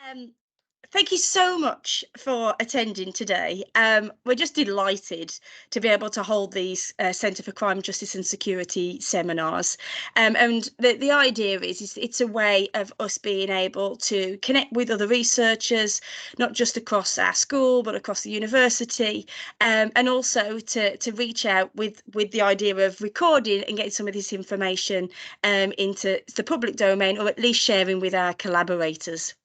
Um, Thank you so much for attending today. We're just delighted to be able to hold these Centre for Crime, Justice and Security seminars. And the idea is it's a way of us being able to connect with other researchers, not just across our school, but across the university, and also to reach out with the idea of recording and getting some of this information into the public domain, or at least sharing with our collaborators.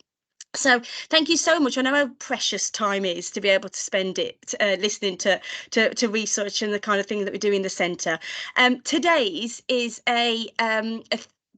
So thank you so much. I know how precious time is to be able to spend it listening to research and the kind of thing that we do in the centre. Today's is the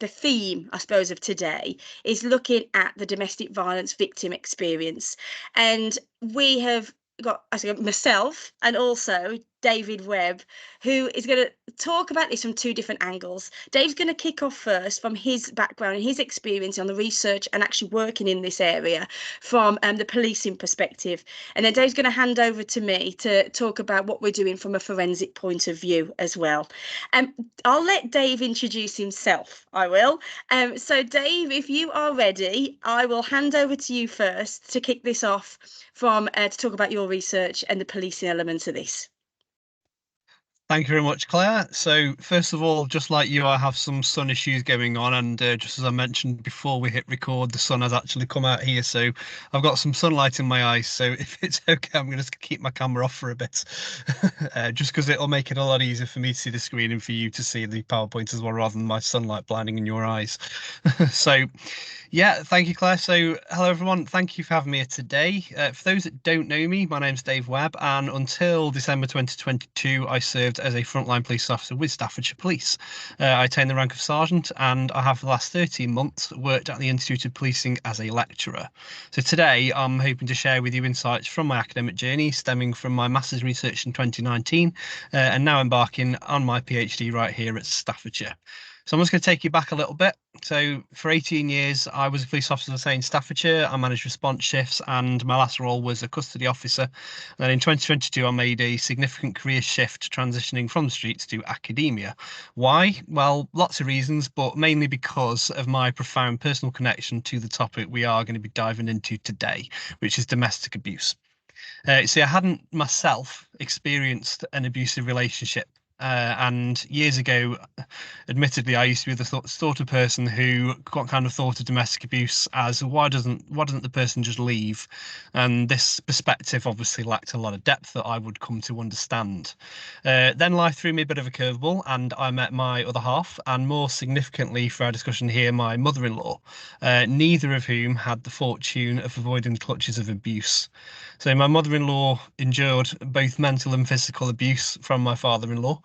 theme, I suppose, of today is looking at the domestic violence victim experience, and we have got myself and also David Webb, who is going to talk about this from two different angles. Dave's going to kick off first from his background and his experience on the research and actually working in this area from the policing perspective. And then Dave's going to hand over to me to talk about what we're doing from a forensic point of view as well. I'll let Dave introduce himself, I will. So Dave, if you are ready, I will hand over to you first to kick this off from to talk about your research and the policing elements of this. Thank you very much, Claire. So first of all, just like you, I have some sun issues going on, and just as I mentioned before we hit record, the sun has actually come out here, so I've got some sunlight in my eyes. So if it's okay, I'm going to keep my camera off for a bit, just because it'll make it a lot easier for me to see the screen and for you to see the PowerPoint as well, rather than my sunlight blinding in your eyes. So yeah, thank you, Claire. So hello, everyone. Thank you for having me here today. For those that don't know me, my name's Dave Webb, and until December 2022, I served as a frontline police officer with Staffordshire Police. I attained the rank of sergeant, and I have for the last 13 months worked at the Institute of Policing as a lecturer. So today, I'm hoping to share with you insights from my academic journey, stemming from my master's research in 2019, and now embarking on my PhD right here at Staffordshire. So I'm just going to take you back a little bit. So for 18 years, I was a police officer in Staffordshire. I managed response shifts, and my last role was a custody officer. And then in 2022, I made a significant career shift, transitioning from the streets to academia. Why? Well, lots of reasons, but mainly because of my profound personal connection to the topic we are going to be diving into today, which is domestic abuse. See, I hadn't myself experienced an abusive relationship. And years ago, admittedly, I used to be the sort of person who kind of thought of domestic abuse as why doesn't the person just leave? And this perspective obviously lacked a lot of depth that I would come to understand. Then life threw me a bit of a curveball, and I met my other half, and more significantly for our discussion here, my mother-in-law, neither of whom had the fortune of avoiding the clutches of abuse. So my mother-in-law endured both mental and physical abuse from my father-in-law.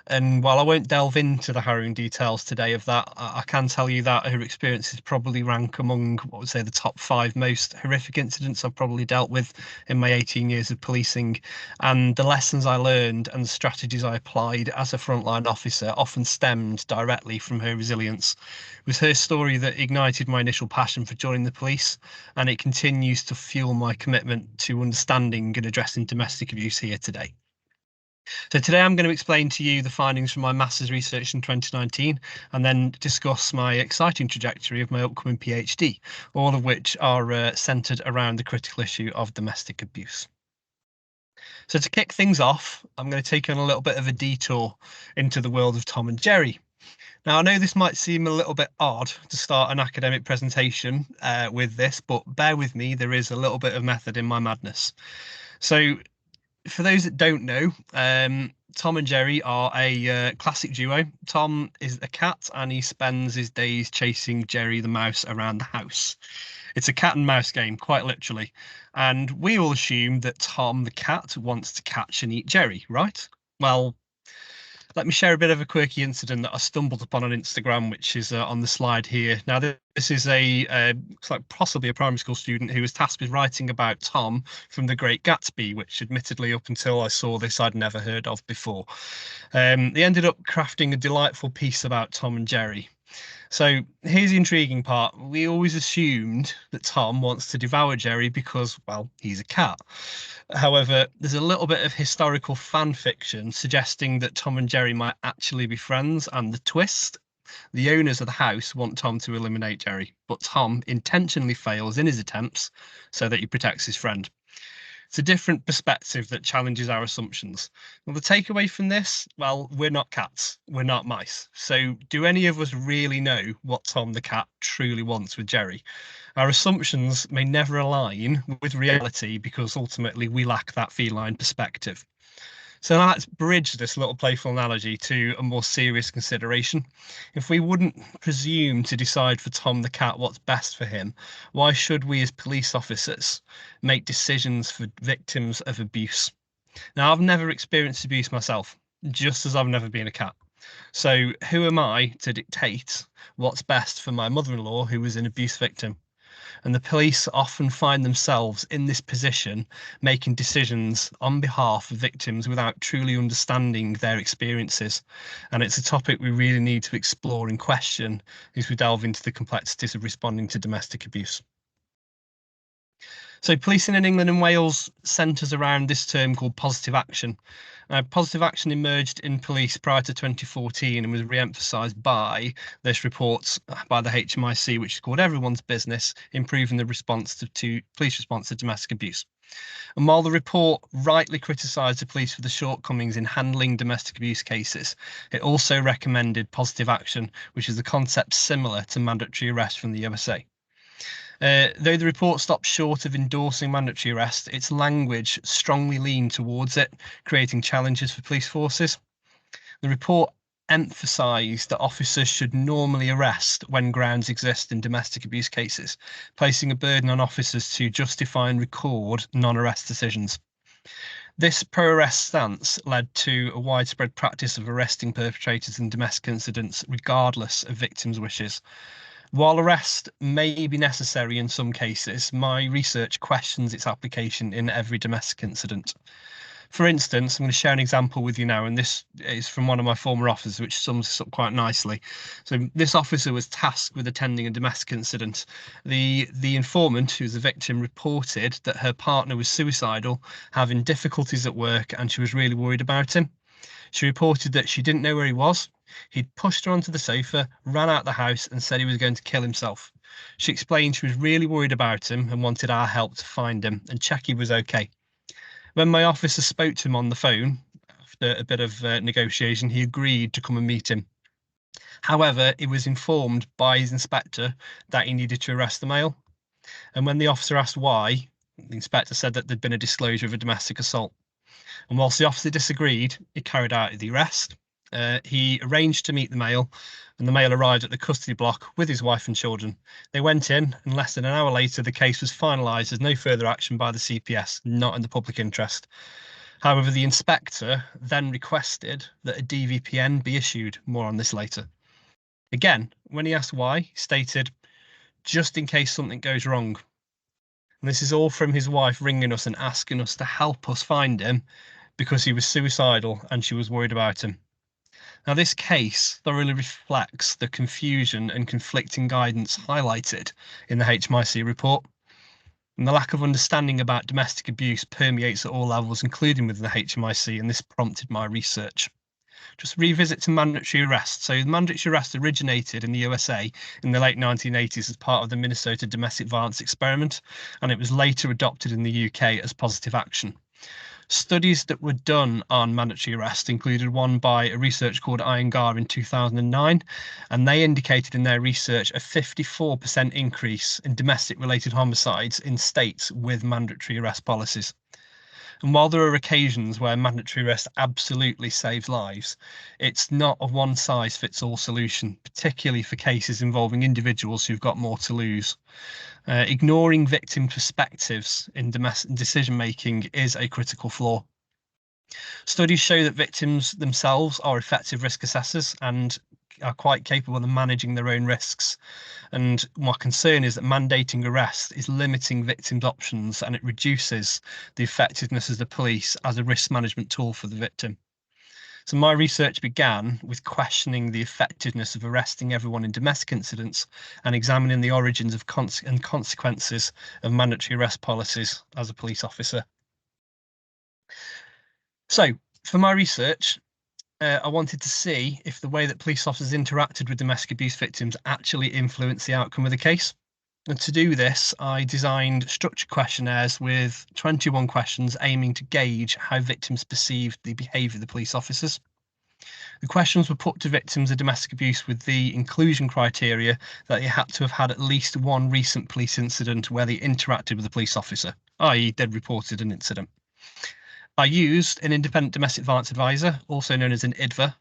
And while I won't delve into the harrowing details today of that, I can tell you that her experiences probably rank among, what would say, the top 5 most horrific incidents I've probably dealt with in my 18 years of policing. And the lessons I learned and the strategies I applied as a frontline officer often stemmed directly from her resilience. It was her story that ignited my initial passion for joining the police, and it continues to fuel my commitment to understanding and addressing domestic abuse here today. So today I'm going to explain to you the findings from my master's research in 2019, and then discuss my exciting trajectory of my upcoming PhD, all of which are centred around the critical issue of domestic abuse. So to kick things off, I'm going to take on a little bit of a detour into the world of Tom and Jerry. Now, I know this might seem a little bit odd to start an academic presentation with this, but bear with me, there is a little bit of method in my madness. So for those that don't know, Tom and Jerry are a classic duo. Tom is a cat, and he spends his days chasing Jerry the mouse around the house. It's a cat and mouse game, quite literally. And we all assume that Tom the cat wants to catch and eat Jerry, right? Well, let me share a bit of a quirky incident that I stumbled upon on Instagram, which is on the slide here. Now, this is looks like possibly a primary school student who was tasked with writing about Tom from The Great Gatsby, which admittedly up until I saw this, I'd never heard of before. They ended up crafting a delightful piece about Tom and Jerry. So here's the intriguing part. We always assumed that Tom wants to devour Jerry because, well, he's a cat. However, there's a little bit of historical fan fiction suggesting that Tom and Jerry might actually be friends, and the twist, The owners of the house want Tom to eliminate Jerry, but Tom intentionally fails in his attempts so that he protects his friend. It's a different perspective that challenges our assumptions. Well, the takeaway from this, well, we're not cats, we're not mice. So, do any of us really know what Tom the cat truly wants with Jerry? Our assumptions may never align with reality because ultimately we lack that feline perspective. So now let's bridge this little playful analogy to a more serious consideration. If we wouldn't presume to decide for Tom the cat what's best for him, why should we as police officers make decisions for victims of abuse? Now, I've never experienced abuse myself, just as I've never been a cat. So who am I to dictate what's best for my mother-in-law who was an abuse victim? And the police often find themselves in this position, making decisions on behalf of victims without truly understanding their experiences. And it's a topic we really need to explore and question as we delve into the complexities of responding to domestic abuse. So policing in England and Wales centres around this term called positive action. Positive action emerged in police prior to 2014 and was re-emphasised by this report by the HMIC, which is called Everyone's Business, Improving the Response to Police Response to Domestic Abuse. And while the report rightly criticised the police for the shortcomings in handling domestic abuse cases, it also recommended positive action, which is a concept similar to mandatory arrest from the USA. Though the report stopped short of endorsing mandatory arrest, its language strongly leaned towards it, creating challenges for police forces. The report emphasised that officers should normally arrest when grounds exist in domestic abuse cases, placing a burden on officers to justify and record non-arrest decisions. This pro-arrest stance led to a widespread practice of arresting perpetrators in domestic incidents, regardless of victims' wishes. While arrest may be necessary in some cases, my research questions its application in every domestic incident. For instance, I'm going to share an example with you now, and this is from one of my former officers, which sums this up quite nicely. So this officer was tasked with attending a domestic incident. The informant, who's the victim, reported that her partner was suicidal, having difficulties at work, and she was really worried about him. She reported that she didn't know where he was. He'd pushed her onto the sofa, ran out the house, and said he was going to kill himself. She explained she was really worried about him and wanted our help to find him and check he was okay. When my officer spoke to him on the phone, after a bit of negotiation, he agreed to come and meet him. However, he was informed by his inspector that he needed to arrest the male. And when the officer asked why, the inspector said that there'd been a disclosure of a domestic assault. And whilst the officer disagreed, he carried out the arrest. He arranged to meet the male, and the male arrived at the custody block with his wife and children. They went in, and less than an hour later, the case was finalised as no further action by the CPS, not in the public interest. However, the inspector then requested that a DVPN be issued. More on this later. Again, when he asked why, he stated, just in case something goes wrong. And this is all from his wife ringing us and asking us to help us find him because he was suicidal and she was worried about him. Now, this case thoroughly reflects the confusion and conflicting guidance highlighted in the HMIC report. And the lack of understanding about domestic abuse permeates at all levels, including within the HMIC, and this prompted my research. Just revisit to mandatory arrest. So mandatory arrest originated in the USA in the late 1980s as part of the Minnesota domestic violence experiment, and it was later adopted in the UK as positive action. Studies that were done on mandatory arrest included one by a researcher called Iyengar in 2009, and they indicated in their research a 54% increase in domestic related homicides in states with mandatory arrest policies. And while there are occasions where mandatory arrest absolutely saves lives, it's not a one-size-fits-all solution, particularly for cases involving individuals who've got more to lose. Ignoring victim perspectives in decision-making is a critical flaw. Studies show that victims themselves are effective risk assessors and are quite capable of managing their own risks. And my concern is that mandating arrest is limiting victims' options and it reduces the effectiveness of the police as a risk management tool for the victim. So my research began with questioning the effectiveness of arresting everyone in domestic incidents and examining the origins of and consequences of mandatory arrest policies as a police officer. So for my research, I wanted to see if the way that police officers interacted with domestic abuse victims actually influenced the outcome of the case. And to do this, I designed structured questionnaires with 21 questions aiming to gauge how victims perceived the behaviour of the police officers. The questions were put to victims of domestic abuse with the inclusion criteria that they had to have had at least one recent police incident where they interacted with a police officer, i.e., they'd reported an incident. I used an independent domestic violence advisor, also known as an IDVA.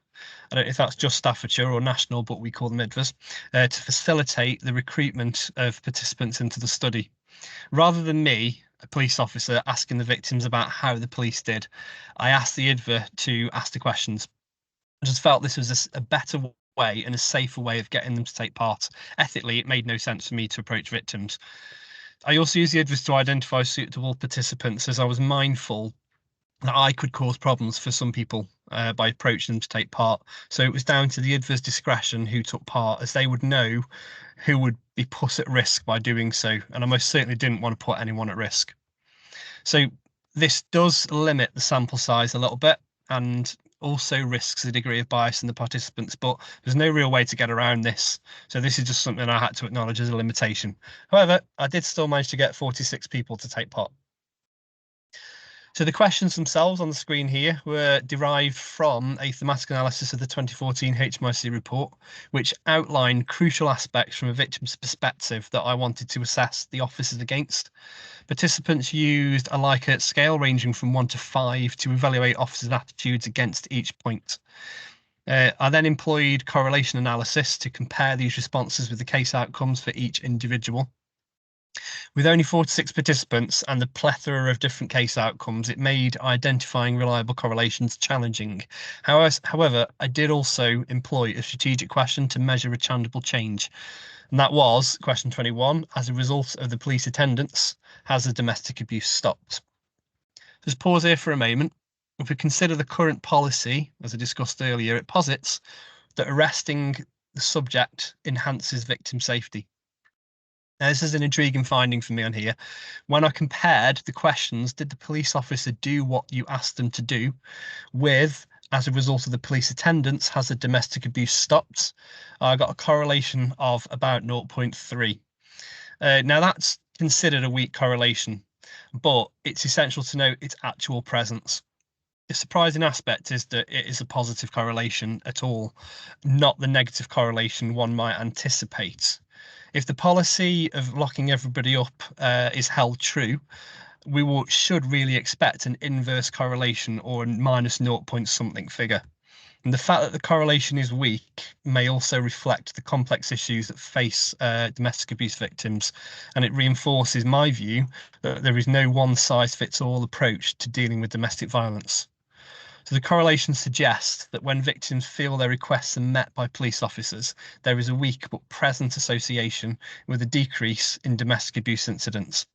I don't know if that's just Staffordshire or national, but we call them IDVAs, to facilitate the recruitment of participants into the study. Rather than me, a police officer, asking the victims about how the police did, I asked the IDVA to ask the questions. I just felt this was a better way and a safer way of getting them to take part. Ethically, it made no sense for me to approach victims. I also used the IDVAs to identify suitable participants, as I was mindful that I could cause problems for some people by approaching them to take part. So it was down to the IDVA's discretion who took part, as they would know who would be put at risk by doing so. And I most certainly didn't want to put anyone at risk. So this does limit the sample size a little bit and also risks a degree of bias in the participants, but there's no real way to get around this. So this is just something I had to acknowledge as a limitation. However, I did still manage to get 46 people to take part. So the questions themselves on the screen here were derived from a thematic analysis of the 2014 HMRC report, which outlined crucial aspects from a victim's perspective that I wanted to assess the officers against. Participants used a Likert scale ranging from 1 to 5 to evaluate officers' attitudes against each point. I then employed correlation analysis to compare these responses with the case outcomes for each individual. With only 46 participants and the plethora of different case outcomes, it made identifying reliable correlations challenging. However, I did also employ a strategic question to measure a tangible change. And that was question 21. As a result of the police attendance, has the domestic abuse stopped? Just pause here for a moment. If we consider the current policy, as I discussed earlier, it posits that arresting the subject enhances victim safety. Now, this is an intriguing finding for me on here. When I compared the questions, did the police officer do what you asked them to do, with, as a result of the police attendance, has the domestic abuse stopped? I got a correlation of about 0.3. Now, that's considered a weak correlation, but it's essential to note its actual presence. The surprising aspect is that it is a positive correlation at all, not the negative correlation one might anticipate. If the policy of locking everybody up is held true, we should really expect an inverse correlation or a minus 0 point something figure. And the fact that the correlation is weak may also reflect the complex issues that face domestic abuse victims, and it reinforces my view that there is no one-size-fits-all approach to dealing with domestic violence. So the correlation suggests that when victims feel their requests are met by police officers, there is a weak but present association with a decrease in domestic abuse incidents.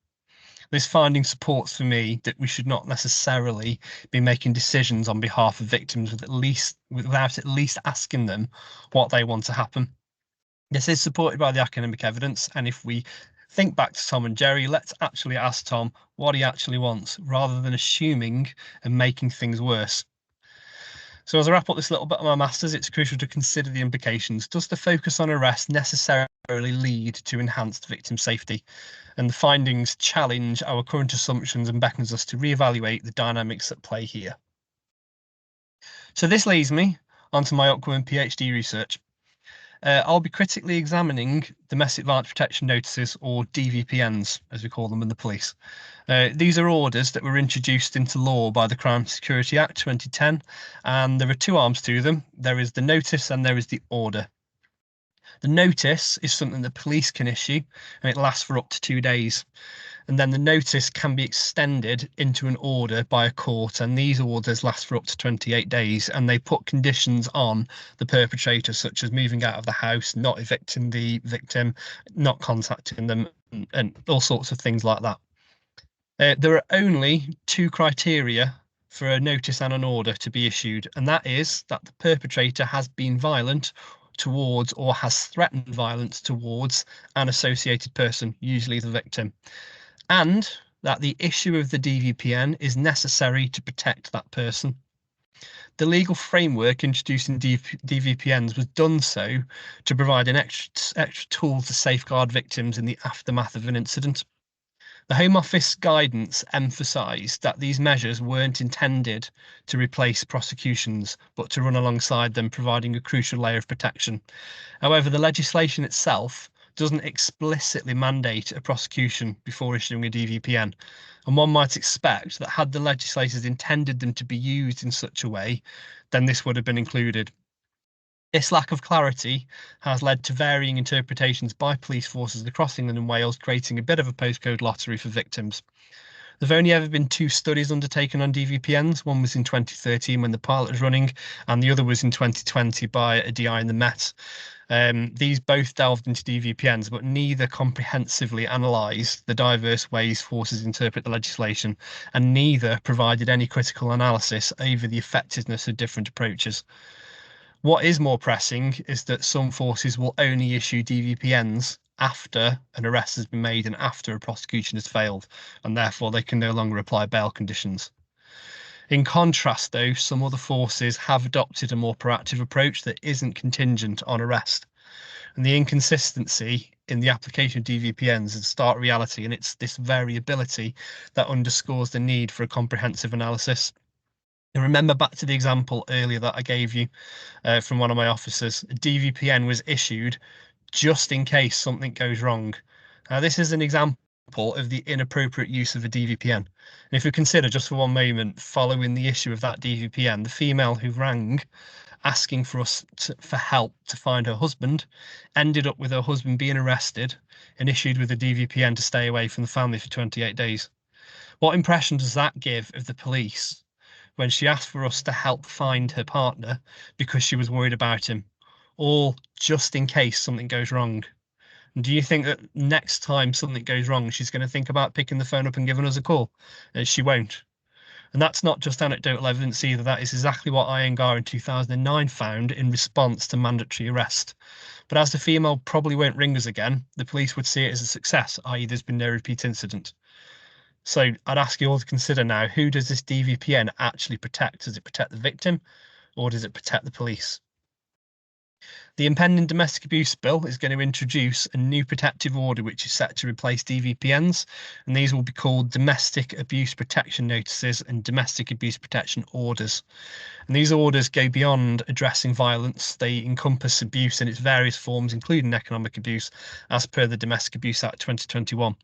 This finding supports for me that we should not necessarily be making decisions on behalf of victims without at least asking them what they want to happen. This is supported by the academic evidence, and if we think back to Tom and Jerry, let's actually ask Tom what he actually wants, rather than assuming and making things worse. So as I wrap up this little bit of my masters, it's crucial to consider the implications. Does the focus on arrest necessarily lead to enhanced victim safety? And the findings challenge our current assumptions and beckons us to reevaluate the dynamics at play here. So this leads me onto my upcoming PhD research. I'll be critically examining domestic violence protection notices, or DVPNs, as we call them in the police. These are orders that were introduced into law by the Crime Security Act 2010, and there are two arms to them. There is the notice and there is the order. The notice is something that police can issue, and it lasts for up to 2 days. And then the notice can be extended into an order by a court, and these orders last for up to 28 days, and they put conditions on the perpetrator, such as moving out of the house, not evicting the victim, not contacting them, and all sorts of things like that. There are only two criteria for a notice and an order to be issued, and that is that the perpetrator has been violent towards or has threatened violence towards an associated person, usually the victim, and that the issue of the DVPN is necessary to protect that person. The legal framework introducing DVPNs was done so to provide an extra tool to safeguard victims in the aftermath of an incident. The Home Office guidance emphasised that these measures weren't intended to replace prosecutions, but to run alongside them, providing a crucial layer of protection. However, the legislation itself doesn't explicitly mandate a prosecution before issuing a DVPN, and one might expect that had the legislators intended them to be used in such a way, then this would have been included. This lack of clarity has led to varying interpretations by police forces across England and Wales, creating a bit of a postcode lottery for victims. There've only ever been 2 studies undertaken on DVPNs. One was in 2013 when the pilot was running, and the other was in 2020 by a DI in the Met. These both delved into DVPNs, but neither comprehensively analysed the diverse ways forces interpret the legislation, and neither provided any critical analysis over the effectiveness of different approaches. What is more pressing is that some forces will only issue DVPNs after an arrest has been made and after a prosecution has failed, and therefore they can no longer apply bail conditions. In contrast, though, some other forces have adopted a more proactive approach that isn't contingent on arrest. And the inconsistency in the application of DVPNs is a stark reality, and it's this variability that underscores the need for a comprehensive analysis. And remember back to the example earlier that I gave you from one of my officers. A DVPN was issued just in case something goes wrong. Now, this is an example of the inappropriate use of a DVPN. And if we consider just for one moment, following the issue of that DVPN, the female who rang asking for for help to find her husband ended up with her husband being arrested and issued with a DVPN to stay away from the family for 28 days. What impression does that give of the police when she asked for us to help find her partner because she was worried about him, all just in case something goes wrong? And do you think that next time something goes wrong, she's going to think about picking the phone up and giving us a call? She won't. And that's not just anecdotal evidence either. That is exactly what Iyengar in 2009 found in response to mandatory arrest. But as the female probably won't ring us again, the police would see it as a success, i.e. there's been no repeat incident. So I'd ask you all to consider now, who does this DVPN actually protect? Does it protect the victim or does it protect the police? The impending domestic abuse bill is going to introduce a new protective order which is set to replace DVPNs, and these will be called domestic abuse protection notices and domestic abuse protection orders. And these orders go beyond addressing violence. They encompass abuse in its various forms, including economic abuse, as per the Domestic Abuse Act 2021.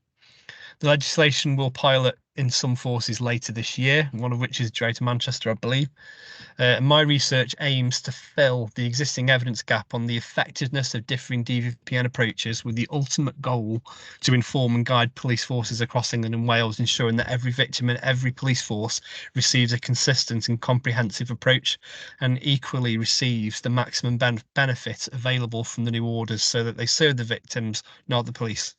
The legislation will pilot in some forces later this year, one of which is Greater Manchester, I believe. My research aims to fill the existing evidence gap on the effectiveness of differing DVPN approaches, with the ultimate goal to inform and guide police forces across England and Wales, ensuring that every victim and every police force receives a consistent and comprehensive approach and equally receives the maximum benefit available from the new orders so that they serve the victims, not the police.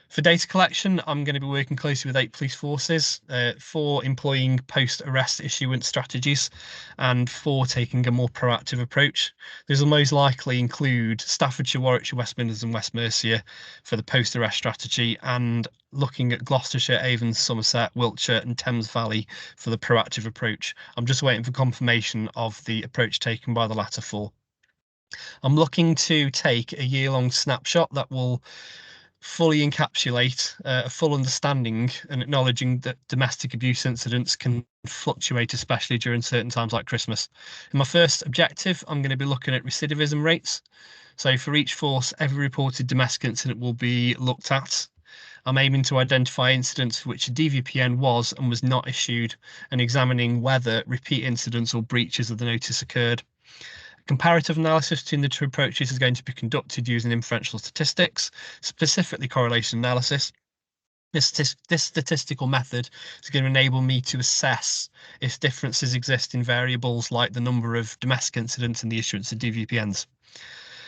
For data collection, I'm going to be working closely with 8 police forces, 4 employing post-arrest issuance strategies, and 4 taking a more proactive approach. These will most likely include Staffordshire, Warwickshire, West Midlands and West Mercia for the post-arrest strategy, and looking at Gloucestershire, Avon, Somerset, Wiltshire and Thames Valley for the proactive approach. I'm just waiting for confirmation of the approach taken by the latter 4. I'm looking to take a year-long snapshot that will fully encapsulate a full understanding and acknowledging that domestic abuse incidents can fluctuate, especially during certain times like Christmas. In my first objective, I'm going to be looking at recidivism rates. So for each force, every reported domestic incident will be looked at. I'm aiming to identify incidents for which a DVPN was and was not issued, and examining whether repeat incidents or breaches of the notice occurred. Comparative analysis between the 2 approaches is going to be conducted using inferential statistics, specifically correlation analysis. This statistical method is going to enable me to assess if differences exist in variables like the number of domestic incidents and the issuance of DVPNs.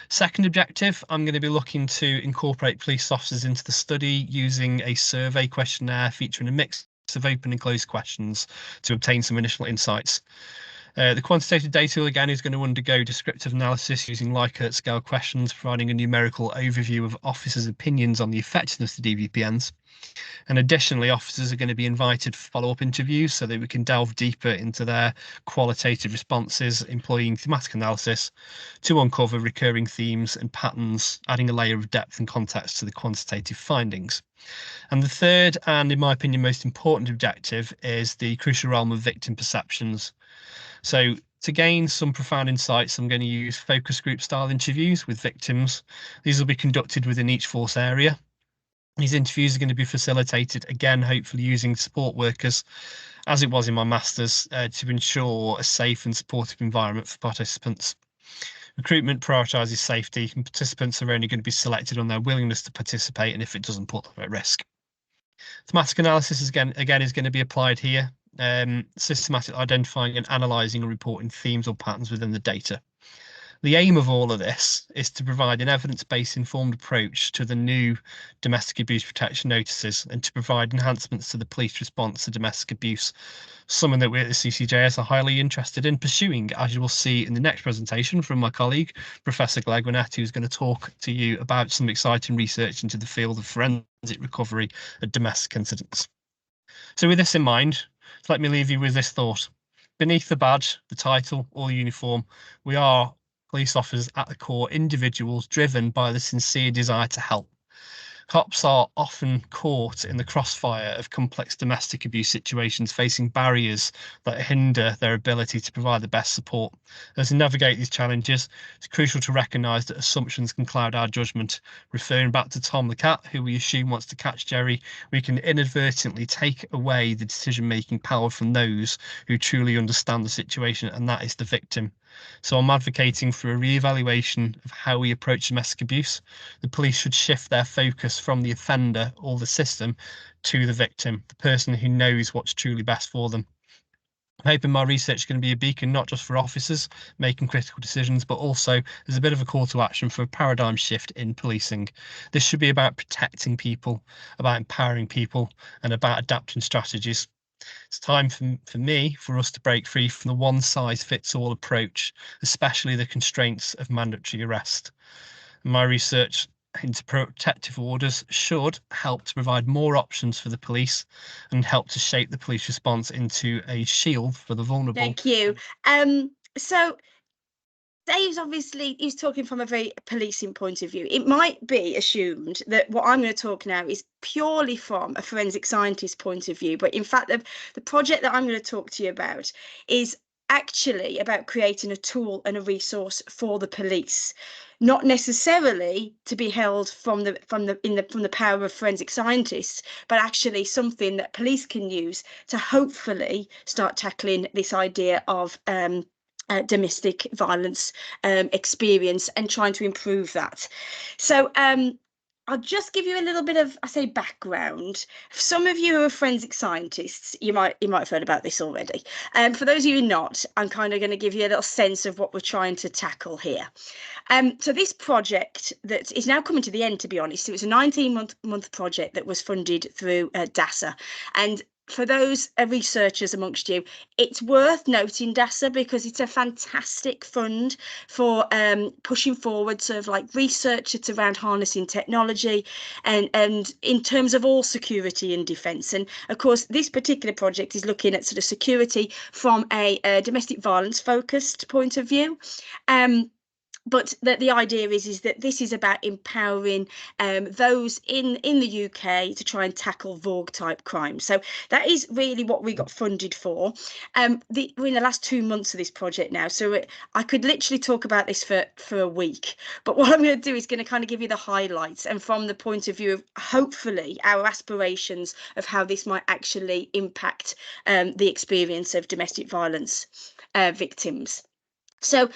Second objective, I'm going to be looking to incorporate police officers into the study using a survey questionnaire featuring a mix of open and closed questions to obtain some initial insights. The quantitative data, again, is going to undergo descriptive analysis using Likert scale questions, providing a numerical overview of officers' opinions on the effectiveness of DVPNs. And additionally, officers are going to be invited for follow-up interviews so that we can delve deeper into their qualitative responses, employing thematic analysis to uncover recurring themes and patterns, adding a layer of depth and context to the quantitative findings. And the third, and in my opinion, most important objective is the crucial realm of victim perceptions. So to gain some profound insights, I'm going to use focus group style interviews with victims. These will be conducted within each force area. These interviews are going to be facilitated, again, hopefully using support workers, as it was in my master's, to ensure a safe and supportive environment for participants. Recruitment prioritises safety, and participants are only going to be selected on their willingness to participate and if it doesn't put them at risk. Thematic analysis is again is going to be applied here, systematically identifying and analysing and reporting themes or patterns within the data. The aim of all of this is to provide an evidence-based informed approach to the new domestic abuse protection notices and to provide enhancements to the police response to domestic abuse, something that we at the CCJS are highly interested in pursuing, as you will see in the next presentation from my colleague, Professor Gleg Winnett, who's going to talk to you about some exciting research into the field of forensic recovery of domestic incidents. So with this in mind, let me leave you with this thought. Beneath the badge, the title, or the uniform, we are police officers at the core, individuals driven by the sincere desire to help. Cops are often caught in the crossfire of complex domestic abuse situations, facing barriers that hinder their ability to provide the best support. As we navigate these challenges, it's crucial to recognise that assumptions can cloud our judgment. Referring back to Tom the cat, who we assume wants to catch Jerry, we can inadvertently take away the decision-making power from those who truly understand the situation, and that is the victim. So I'm advocating for a re-evaluation of how we approach domestic abuse. The police should shift their focus from the offender or the system to the victim, the person who knows what's truly best for them. I'm hoping my research is going to be a beacon not just for officers making critical decisions, but also as a bit of a call to action for a paradigm shift in policing. This should be about protecting people, about empowering people, and about adapting strategies. It's time for us to break free from the one-size-fits-all approach, especially the constraints of mandatory arrest. My research into protective orders should help to provide more options for the police and help to shape the police response into a shield for the vulnerable. Thank you. So Dave's obviously, he's talking from a very policing point of view. It might be assumed that what I'm going to talk now is purely from a forensic scientist point of view, but in fact, the project that I'm going to talk to you about is actually about creating a tool and a resource for the police, not necessarily to be held from the power of forensic scientists, but actually something that police can use to hopefully start tackling this idea of domestic violence experience and trying to improve that. So I'll just give you a little bit of, I say, background. For some of you who are forensic scientists, you might have heard about this already. For those of you who are not, I'm kind of going to give you a little sense of what we're trying to tackle here. So this project that is now coming to the end, to be honest, it was a 19-month project that was funded through DASA, and for those researchers amongst you, it's worth noting DASA because it's a fantastic fund for pushing forward sort of like research that's around harnessing technology and in terms of all security and defence. And of course, this particular project is looking at sort of security from a domestic violence focused point of view. But the idea is that this is about empowering those in the UK to try and tackle VOG type crime. So that is really what we got funded for. We're in the last 2 months of this project now, so I could literally talk about this for a week. But what I'm going to do is going to kind of give you the highlights, and from the point of view of hopefully our aspirations of how this might actually impact the experience of domestic violence victims. So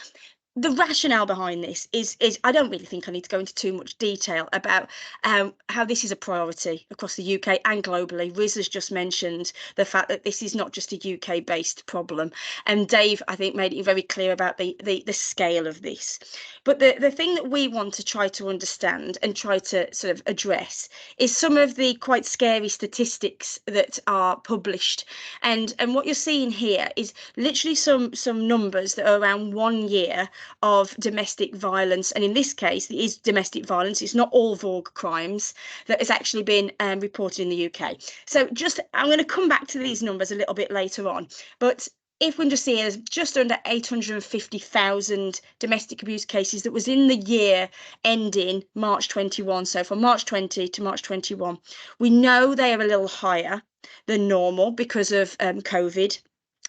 the rationale behind this is I don't really think I need to go into too much detail about how this is a priority across the UK and globally. Riz has just mentioned the fact that this is not just a UK based problem, and Dave, I think, made it very clear about the scale of this. But the thing that we want to try to understand and try to sort of address is some of the quite scary statistics that are published, and what you're seeing here is literally some numbers that are around 1 year of domestic violence, and in this case it is domestic violence, it's not all VAUG crimes that has actually been reported in the UK. So just I'm going to come back to these numbers a little bit later on, but if we can just see, there's just under 850,000 domestic abuse cases that was in the year ending March 21. So from March 20 to March 21, we know they are a little higher than normal because of COVID.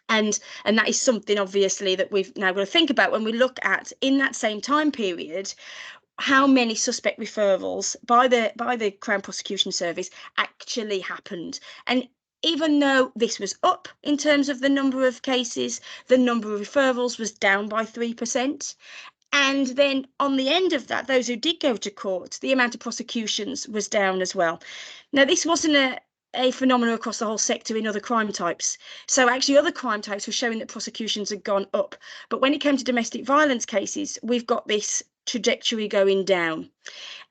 And that is something obviously that we've now got to think about when we look at, in that same time period, how many suspect referrals by the Crown Prosecution Service actually happened. And even though this was up in terms of the number of cases, the number of referrals was down by 3%. And then on the end of that, those who did go to court, the amount of prosecutions was down as well. Now, this wasn't a phenomenon across the whole sector in other crime types. So actually other crime types were showing that prosecutions had gone up. But when it came to domestic violence cases, we've got this trajectory going down.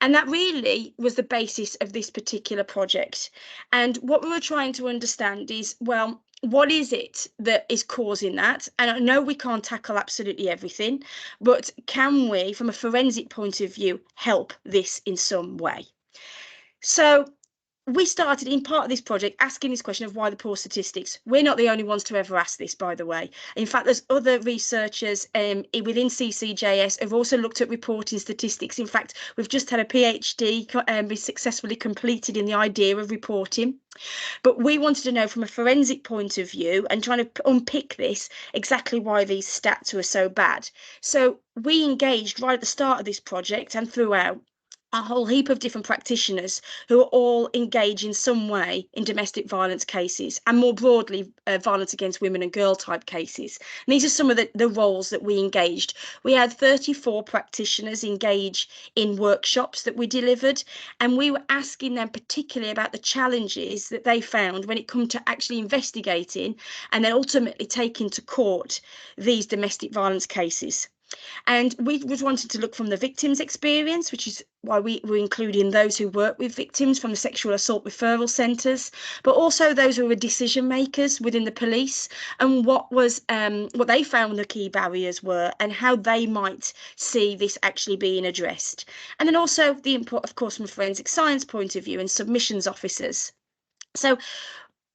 And that really was the basis of this particular project. And what we were trying to understand is, well, what is it that is causing that? And I know we can't tackle absolutely everything, but can we, from a forensic point of view, help this in some way? So we started in part of this project asking this question of why the poor statistics. We're not the only ones to ever ask this, by the way. In fact, there's other researchers within CCJS have also looked at reporting statistics. In fact, we've just had a PhD be successfully completed in the idea of reporting. But we wanted to know from a forensic point of view and trying to unpick this, exactly why these stats were so bad. So we engaged right at the start of this project and throughout a whole heap of different practitioners who are all engaged in some way in domestic violence cases and more broadly violence against women and girl type cases. And these are some of the roles that we engaged. We had 34 practitioners engage in workshops that we delivered, and we were asking them particularly about the challenges that they found when it come to actually investigating and then ultimately taking to court these domestic violence cases. And we was wanted to look from the victim's experience, which is why we were including those who work with victims from the sexual assault referral centres, but also those who were decision makers within the police and what they found the key barriers were and how they might see this actually being addressed. And then also the input, of course, from a forensic science point of view and submissions officers. So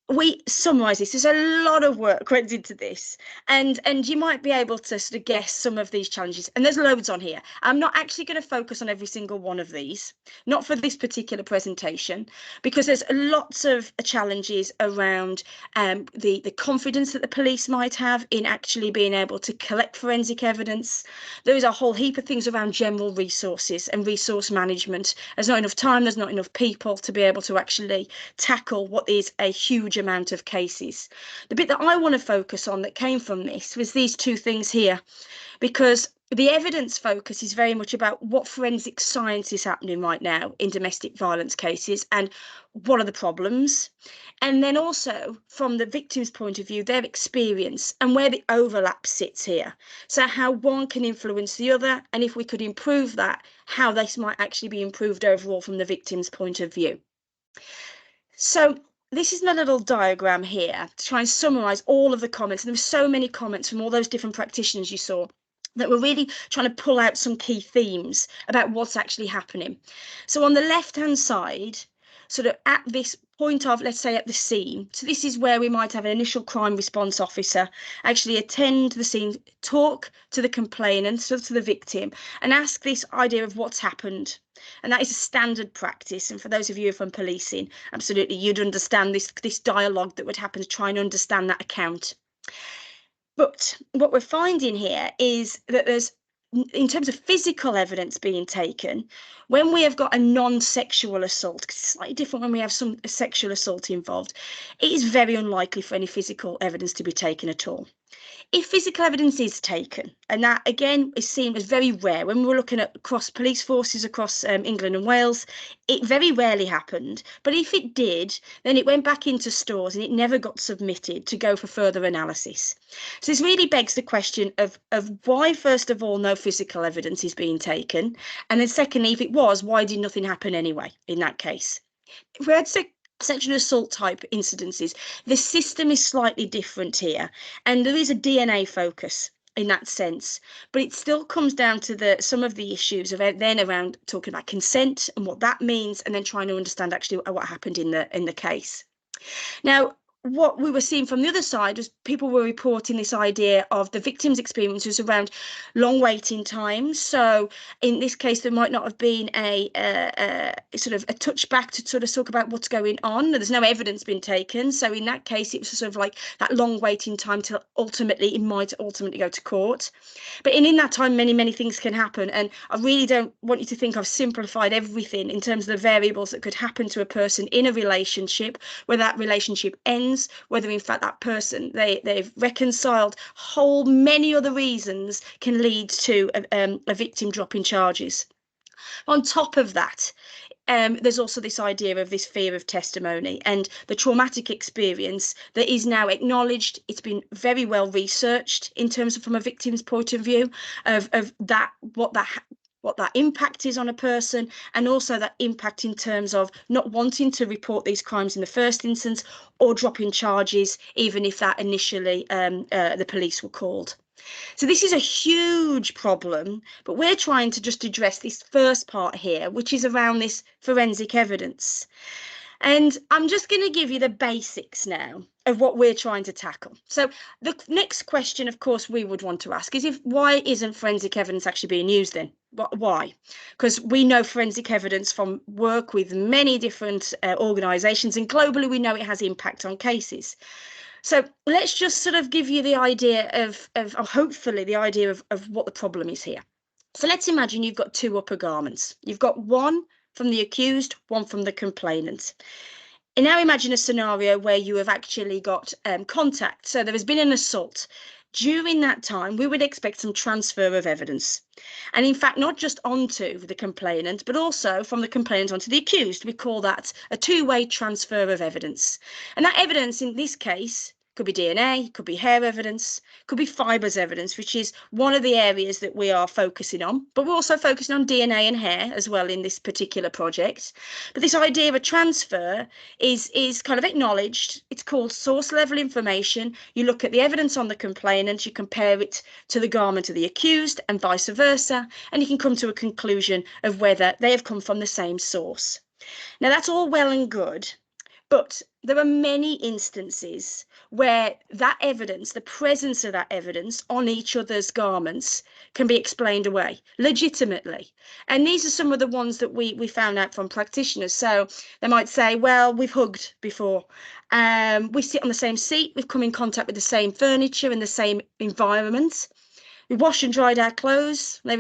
we summarise this. There's a lot of work went into this, and you might be able to sort of guess some of these challenges, and there's loads on here. I'm not actually going to focus on every single one of these, not for this particular presentation, because there's lots of challenges around the confidence that the police might have in actually being able to collect forensic evidence. There's a whole heap of things around general resources and resource management. There's not enough time, there's not enough people to be able to actually tackle what is a huge amount of cases. The bit that I want to focus on that came from this was these two things here, because the evidence focus is very much about what forensic science is happening right now in domestic violence cases and what are the problems. And then also from the victim's point of view, their experience and where the overlap sits here. So how one can influence the other, and if we could improve that, how this might actually be improved overall from the victim's point of view. So this is my little diagram here to try and summarise all of the comments. And there were so many comments from all those different practitioners you saw that were really trying to pull out some key themes about what's actually happening. So on the left-hand side, sort of at this point of, let's say, at the scene, so this is where we might have an initial crime response officer actually attend the scene, talk to the complainant, so to the victim, and ask this idea of what's happened. And that is a standard practice. And for those of you from policing, absolutely, you'd understand this dialogue that would happen to try and understand that account. But what we're finding here is that there's, in terms of physical evidence being taken, when we have got a non-sexual assault, because it's slightly different when we have some sexual assault involved, it is very unlikely for any physical evidence to be taken at all. if physical evidence is taken, and that again is seen as very rare when we're looking at across police forces across England and Wales, it very rarely happened. But if it did, then it went back into stores and it never got submitted to go for further analysis. So this really begs the question of why, first of all, no physical evidence is being taken, and then secondly, if it was, why did nothing happen anyway in that case? If we had sexual assault type incidences, the system is slightly different here, and there is a DNA focus in that sense, but it still comes down to some of the issues of then around talking about consent and what that means, and then trying to understand actually what happened in the case. Now, what we were seeing from the other side was people were reporting this idea of the victim's experiences around long waiting times. So in this case, there might not have been a sort of a touchback to sort of talk about what's going on. There's no evidence been taken. So in that case, it was sort of like that long waiting time till ultimately it might ultimately go to court. But in that time, many things can happen. And I really don't want you to think I've simplified everything in terms of the variables that could happen to a person in a relationship, whether that relationship ends, whether in fact that person they've reconciled, whole many other reasons can lead to a victim dropping charges. On top of that, there's also this idea of this fear of testimony and the traumatic experience that is now acknowledged. It's been very well researched in terms of from a victim's point of view of that what that impact is on a person, and also that impact in terms of not wanting to report these crimes in the first instance or dropping charges, even if that initially the police were called. So this is a huge problem, but we're trying to just address this first part here, which is around this forensic evidence. And I'm just going to give you the basics now of what we're trying to tackle. So the next question, of course, we would want to ask is why isn't forensic evidence actually being used then? Why? Because we know forensic evidence from work with many different organisations, and globally we know it has impact on cases. So let's just sort of give you the idea of hopefully the idea of what the problem is here. So let's imagine you've got two upper garments. You've got one from the accused, one from the complainant. And now imagine a scenario where you have actually got contact. So there has been an assault. During that time, we would expect some transfer of evidence. And in fact, not just onto the complainant, but also from the complainant onto the accused. We call that a two-way transfer of evidence. And that evidence in this case could be DNA, could be hair evidence, could be fibres evidence, which is one of the areas that we are focusing on. But we're also focusing on DNA and hair as well in this particular project. But this idea of a transfer is kind of acknowledged. It's called source level information. You look at the evidence on the complainant, you compare it to the garment of the accused and vice versa, and you can come to a conclusion of whether they have come from the same source. Now, that's all well and good, but there are many instances where that evidence, the presence of that evidence on each other's garments, can be explained away legitimately. And these are some of the ones that we found out from practitioners. So they might say, well, we've hugged before. We sit on the same seat. We've come in contact with the same furniture and the same environment. We wash and dried our clothes. They've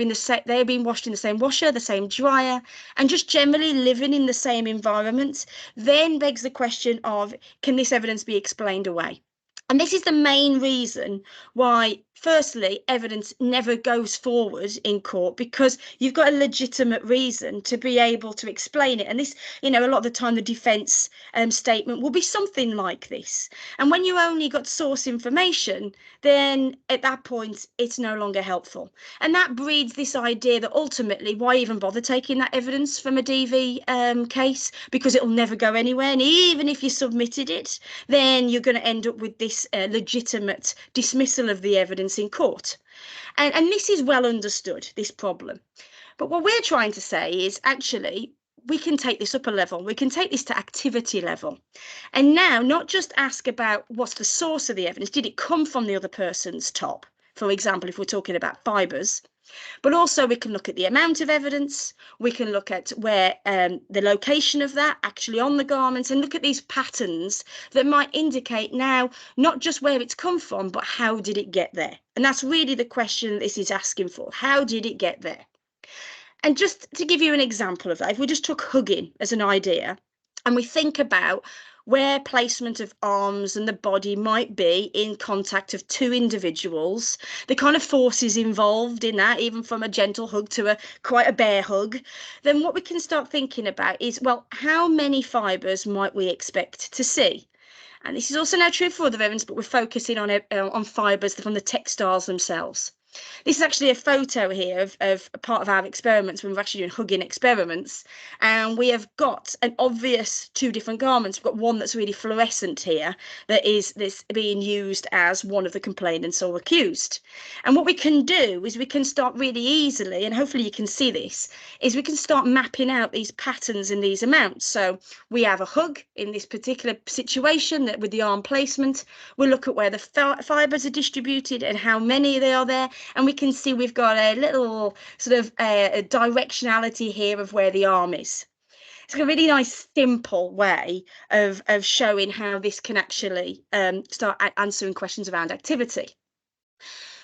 been washed in the same washer, the same dryer, and just generally living in the same environment. Then begs the question of, can this evidence be explained away? And this is the main reason why, firstly, evidence never goes forward in court, because you've got a legitimate reason to be able to explain it. And this, a lot of the time, the defence statement will be something like this. And when you only got source information, then at that point, it's no longer helpful. And that breeds this idea that ultimately, why even bother taking that evidence from a DV case? Because it'll never go anywhere. And even if you submitted it, then you're going to end up with this legitimate dismissal of the evidence in court. And this is well understood, this problem. But what we're trying to say is actually we can take this up a level. We can take this to activity level. And now not just ask about what's the source of the evidence. Did it come from the other person's top? For example, if we're talking about fibres. But also we can look at the amount of evidence, we can look at where the location of that actually on the garments, and look at these patterns that might indicate now not just where it's come from, but how did it get there? And that's really the question this is asking for. How did it get there? And just to give you an example of that, if we just took hugging as an idea, and we think about where placement of arms and the body might be in contact of two individuals, the kind of forces involved in that, even from a gentle hug to a quite a bear hug, then what we can start thinking about is, well, how many fibres might we expect to see? And this is also now true for other evidence, but we're focusing on fibres from the textiles themselves. This is actually a photo here of a part of our experiments when we're actually doing hugging experiments. And we have got an obvious two different garments. We've got one that's really fluorescent here that is this being used as one of the complainants or accused. And what we can do is we can start really easily, and hopefully you can see this, is we can start mapping out these patterns in these amounts. So we have a hug in this particular situation that with the arm placement, we'll look at where the fibres are distributed and how many they are there. And we can see we've got a little sort of a directionality here of where the arm is. It's a really nice, simple way of showing how this can actually start answering questions around activity.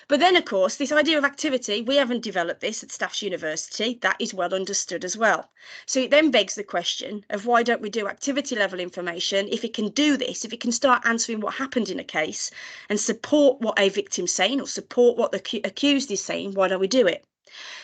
But then, of course, this idea of activity, we haven't developed this at Staffs University. That is well understood as well. So it then begs the question of why don't we do activity level information if it can do this, if it can start answering what happened in a case and support what a victim's saying or support what the accused is saying, why don't we do it?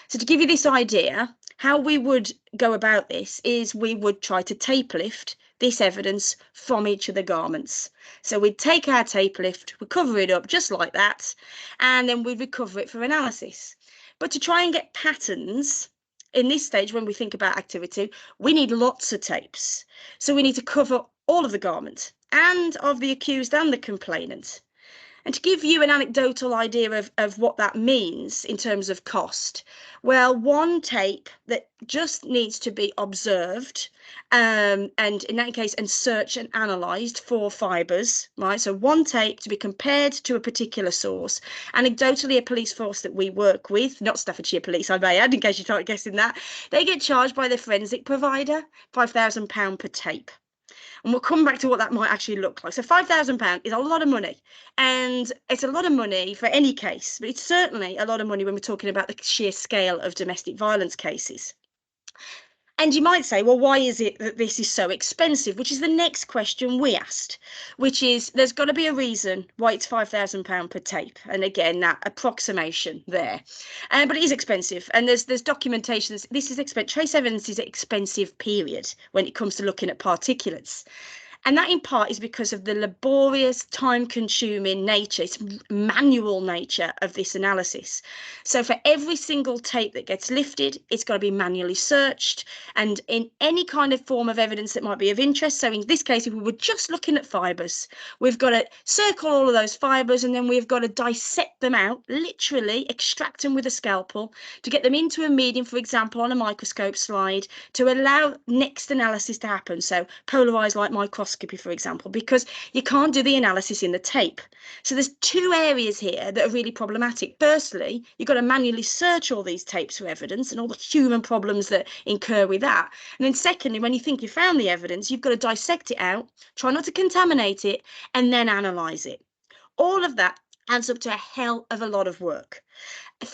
So to give you this idea, how we would go about this is we would try to tape lift this evidence from each of the garments. So we'd take our tape lift, we'd cover it up just like that, and then we'd recover it for analysis. But to try and get patterns, in this stage, when we think about activity, we need lots of tapes. So we need to cover all of the garment and of the accused and the complainant. And to give you an anecdotal idea of what that means in terms of cost, well, one tape that just needs to be observed and in that case, and searched and analysed for fibres, right? So one tape to be compared to a particular source. Anecdotally, a police force that we work with, not Staffordshire Police, I may add, in case you started guessing that, they get charged by the forensic provider £5,000 per tape. And we'll come back to what that might actually look like. So £5,000 is a lot of money, and it's a lot of money for any case, but it's certainly a lot of money when we're talking about the sheer scale of domestic violence cases. And you might say, well, why is it that this is so expensive? Which is the next question we asked, which is there's got to be a reason why it's £5,000 per tape. And again, that approximation there. But it is expensive. And there's documentation. This is expensive. Trace evidence is an expensive period when it comes to looking at particulates. And that in part is because of the laborious, time-consuming nature, it's manual nature of this analysis. So for every single tape that gets lifted, it's got to be manually searched. And in any kind of form of evidence that might be of interest, so in this case, if we were just looking at fibres, we've got to circle all of those fibres and then we've got to dissect them out, literally extract them with a scalpel to get them into a medium, for example, on a microscope slide, to allow next analysis to happen. So polarised light microscopy, for example, because you can't do the analysis in the tape. So there's two areas here that are really problematic. Firstly, you've got to manually search all these tapes for evidence and all the human problems that incur with that. And then secondly, when you think you found the evidence, you've got to dissect it out, try not to contaminate it, and then analyse it. All of that adds up to a hell of a lot of work.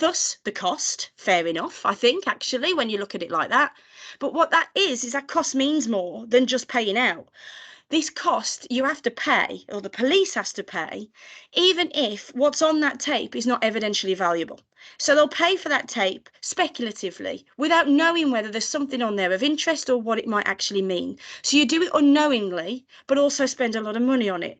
Thus, the cost, fair enough, I think, actually, when you look at it like that. But what that is that cost means more than just paying out. This cost you have to pay, or the police has to pay, even if what's on that tape is not evidentially valuable. So they'll pay for that tape speculatively without knowing whether there's something on there of interest or what it might actually mean. So you do it unknowingly, but also spend a lot of money on it.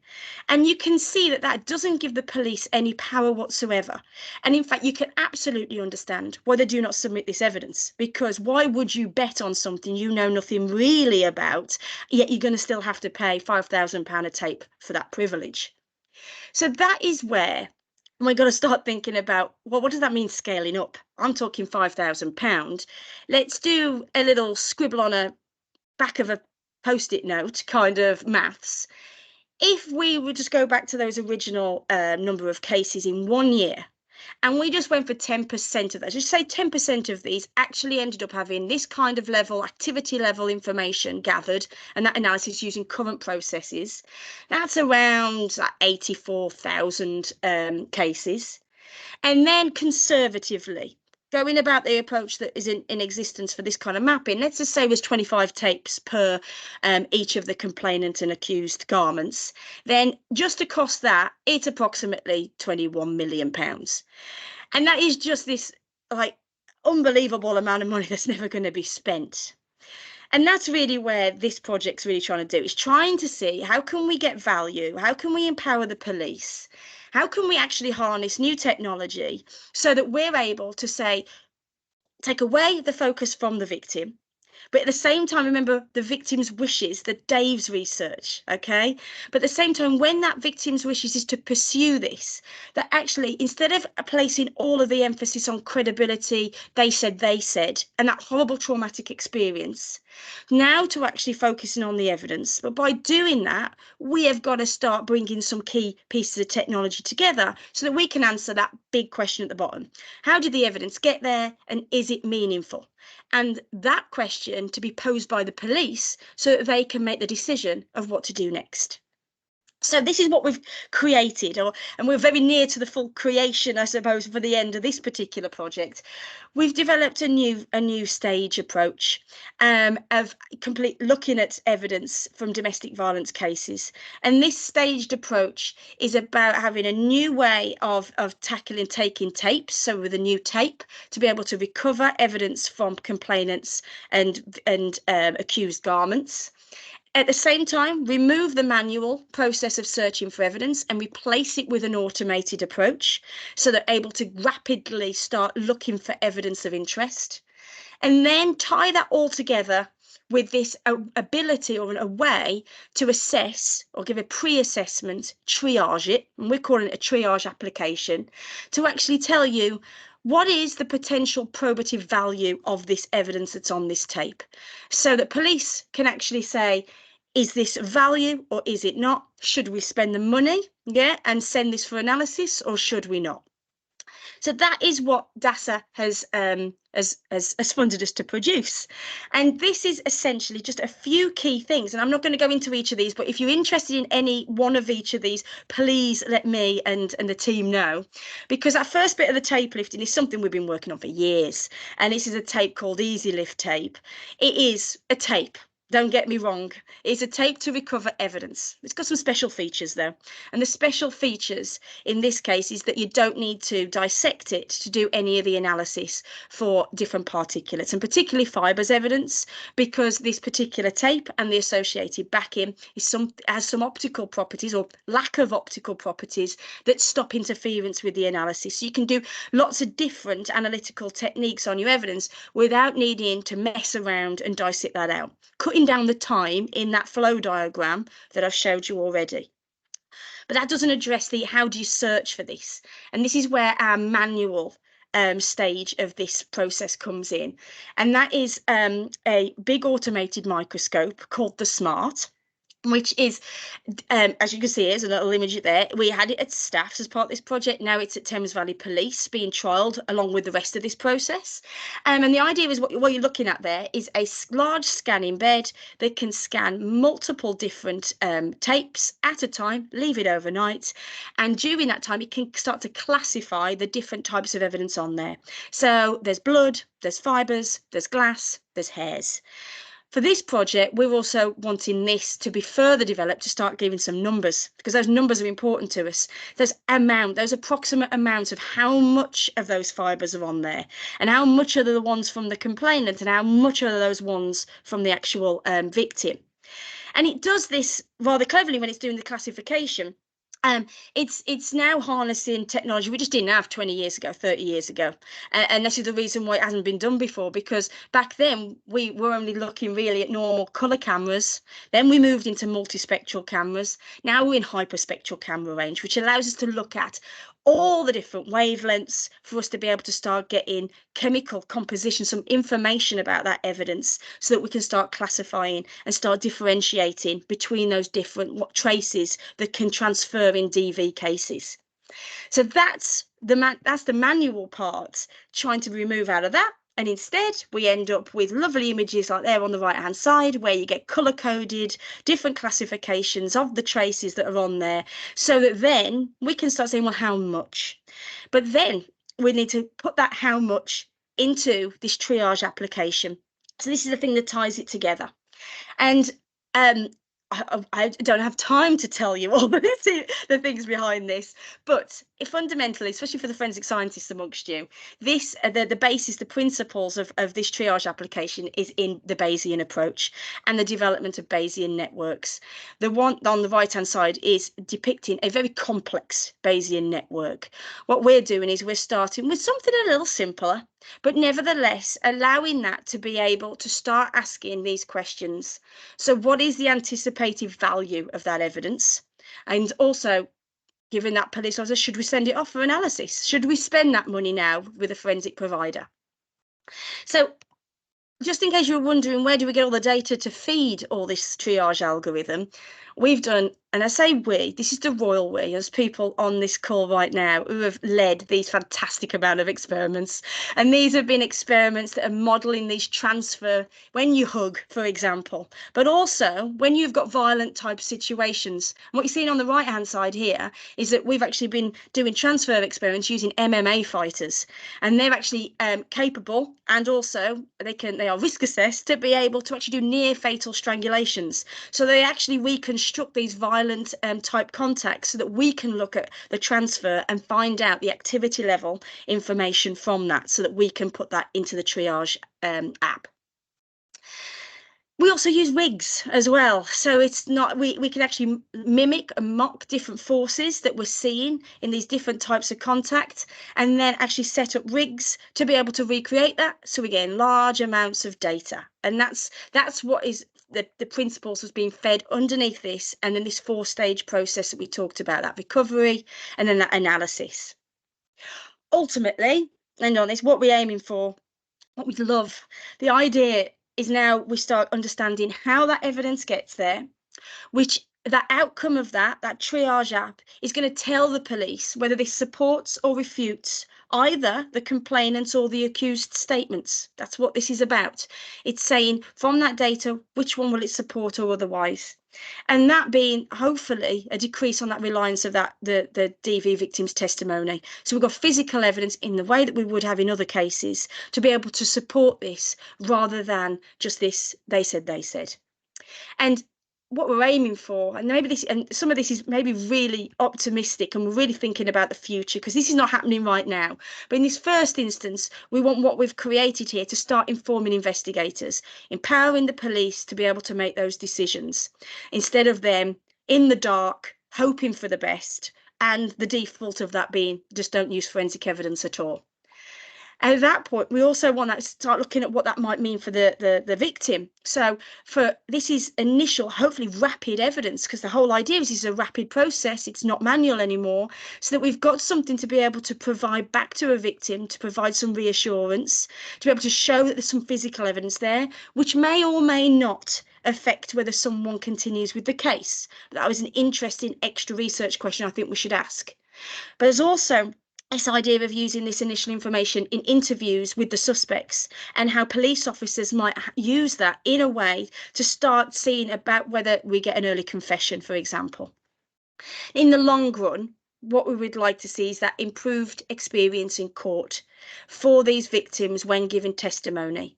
And you can see that that doesn't give the police any power whatsoever. And in fact, you can absolutely understand why they do not submit this evidence, because why would you bet on something you know nothing really about, yet you're going to still have to pay £5,000 a tape for that privilege? So that is where we're going to start thinking about, well, what does that mean scaling up? I'm talking £5,000. Let's do a little scribble on a back of a post-it note kind of maths. If we would just go back to those original number of cases in 1 year, and we just went for 10% of that, just say 10% of these actually ended up having this kind of level, activity level information gathered, and that analysis using current processes, that's around 84,000 cases. And then conservatively, going about the approach that is in existence for this kind of mapping, let's just say there's 25 tapes per each of the complainant and accused garments, then just across that, it's approximately £21 million. And that is just this like unbelievable amount of money that's never going to be spent. And that's really where this project's really trying to do. It's trying to see how can we get value? How can we empower the police? How can we actually harness new technology so that we're able to say, take away the focus from the victim, but at the same time, remember the victim's wishes, the Dave's research, okay? But at the same time, when that victim's wishes is to pursue this, that actually, instead of placing all of the emphasis on credibility, they said, and that horrible traumatic experience, now to actually focusing on the evidence. But by doing that, we have got to start bringing some key pieces of technology together so that we can answer that big question at the bottom. How did the evidence get there, and is it meaningful? And that question to be posed by the police so that they can make the decision of what to do next. So this is what we've created, and we're very near to the full creation, I suppose, for the end of this particular project. We've developed a new stage approach of looking at evidence from domestic violence cases. And this staged approach is about having a new way of taking tapes, so with a new tape, to be able to recover evidence from complainants and accused garments. At the same time, remove the manual process of searching for evidence and replace it with an automated approach so they're able to rapidly start looking for evidence of interest. And then tie that all together with this ability or a way to assess or give a pre-assessment, triage it, and we're calling it a triage application, to actually tell you what is the potential probative value of this evidence that's on this tape, so that police can actually say, is this value or is it not? Should we spend the money, and send this for analysis, or should we not? So that is what DASA has funded us to produce. And this is essentially just a few key things. And I'm not going to go into each of these, but if you're interested in any one of each of these, please let me and the team know. Because that first bit of the tape lifting is something we've been working on for years. And this is a tape called Easy Lift Tape. It is a tape. Don't get me wrong, it's a tape to recover evidence. It's got some special features though. And the special features in this case is that you don't need to dissect it to do any of the analysis for different particulates, and particularly fibres evidence, because this particular tape and the associated backing has some optical properties or lack of optical properties that stop interference with the analysis. So you can do lots of different analytical techniques on your evidence without needing to mess around and dissect that out, cutting down the time in that flow diagram that I've showed you already. But that doesn't address the how do you search for this? And this is where our manual stage of this process comes in. And that is a big automated microscope called the SMART, which is, as you can see, there's a little image there. We had it at Staffs as part of this project. Now it's at Thames Valley Police being trialled along with the rest of this process. And the idea is what you're looking at there is a large scanning bed that can scan multiple different tapes at a time, leave it overnight. And during that time, it can start to classify the different types of evidence on there. So there's blood, there's fibres, there's glass, there's hairs. For this project, we're also wanting this to be further developed to start giving some numbers, because those numbers are important to us. Those approximate amounts of how much of those fibres are on there, and how much are the ones from the complainant, and how much are those ones from the actual victim. And it does this rather cleverly when it's doing the classification. It's now harnessing technology we just didn't have 20 years ago, 30 years ago. And this is the reason why it hasn't been done before, because back then we were only looking really at normal colour cameras. Then we moved into multispectral cameras. Now we're in hyperspectral camera range, which allows us to look at all the different wavelengths for us to be able to start getting chemical composition, some information about that evidence, so that we can start classifying and start differentiating between those different traces that can transfer in DV cases. So that's the manual part, trying to remove out of that. And instead, we end up with lovely images like there on the right-hand side, where you get colour-coded different classifications of the traces that are on there, so that then we can start saying, well, how much? But then we need to put that how much into this triage application. So this is the thing that ties it together. And I don't have time to tell you all the things behind this, but fundamentally, especially for the forensic scientists amongst you, this the basis, the principles of this triage application is in the Bayesian approach and the development of Bayesian networks. The one on the right-hand side is depicting a very complex Bayesian network. What we're doing is we're starting with something a little simpler, but nevertheless allowing that to be able to start asking these questions. So what is the anticipated value of that evidence? And also, given that police officer, should we send it off for analysis? Should we spend that money now with a forensic provider? So just in case you were wondering, where do we get all the data to feed all this triage algorithm? We've done, and I say we, this is the royal we, there's people on this call right now who have led these fantastic amount of experiments. And these have been experiments that are modeling these transfer when you hug, for example, but also when you've got violent type situations. And what you're seeing on the right hand side here is that we've actually been doing transfer experiments using MMA fighters, and they're actually capable, and also they are risk assessed to be able to actually do near fatal strangulations. So they actually reconstruct these violent type contacts so that we can look at the transfer and find out the activity level information from that, so that we can put that into the triage app. We also use rigs as well. So it's not, we can actually mimic and mock different forces that we're seeing in these different types of contact, and then actually set up rigs to be able to recreate that. So we gain large amounts of data. And that's what is the principles has been fed underneath this. And then this 4-stage process that we talked about, that recovery and then that analysis. Ultimately, and on this, what we're aiming for, what we love, the idea is now we start understanding how that evidence gets there, which that outcome of that triage app is going to tell the police whether this supports or refutes either the complainant's or the accused statements. That's what this is about. It's saying from that data, which one will it support or otherwise? And that being hopefully a decrease on that reliance of that the DV victim's testimony. So we've got physical evidence in the way that we would have in other cases to be able to support this rather than just this they said. And what we're aiming for, and maybe this, and some of this is maybe really optimistic, and we're really thinking about the future because this is not happening right now. But in this first instance, we want what we've created here to start informing investigators, empowering the police to be able to make those decisions instead of them in the dark, hoping for the best, and the default of that being just don't use forensic evidence at all. And at that point, we also want to start looking at what that might mean for the victim. So for this is initial, hopefully rapid evidence, because the whole idea is this is a rapid process. It's not manual anymore, so that we've got something to be able to provide back to a victim, to provide some reassurance, to be able to show that there's some physical evidence there, which may or may not affect whether someone continues with the case. That was an interesting extra research question I think we should ask. But there's also this idea of using this initial information in interviews with the suspects and how police officers might use that in a way to start seeing about whether we get an early confession, for example. In the long run, what we would like to see is that improved experience in court for these victims when given testimony.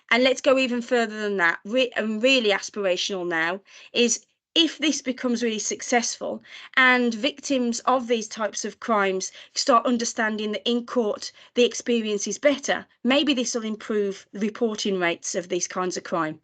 And let's go even further than that, and really aspirational now, is if this becomes really successful and victims of these types of crimes start understanding that in court the experience is better, maybe this will improve the reporting rates of these kinds of crime.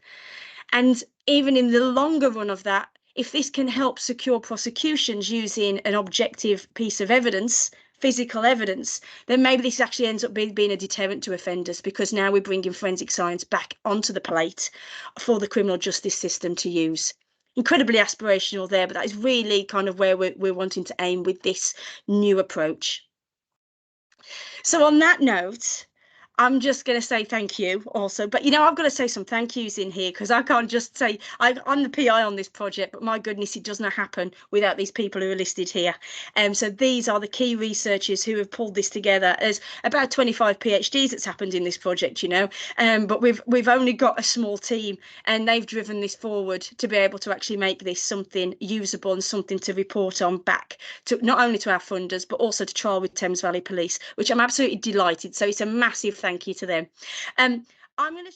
And even in the longer run of that, if this can help secure prosecutions using an objective piece of evidence, physical evidence, then maybe this actually ends up being a deterrent to offenders, because now we're bringing forensic science back onto the plate for the criminal justice system to use. Incredibly aspirational there, but that is really kind of where we're wanting to aim with this new approach. So on that note, I'm just going to say thank you also, but I've got to say some thank yous in here, because I can't just say I'm the PI on this project, but my goodness, it does not happen without these people who are listed here. So these are the key researchers who have pulled this together. There's about 25 PhDs that's happened in this project, but we've only got a small team, and they've driven this forward to be able to actually make this something usable and something to report on back to not only to our funders, but also to trial with Thames Valley Police, which I'm absolutely delighted. So it's a massive thank you to them. I'm going to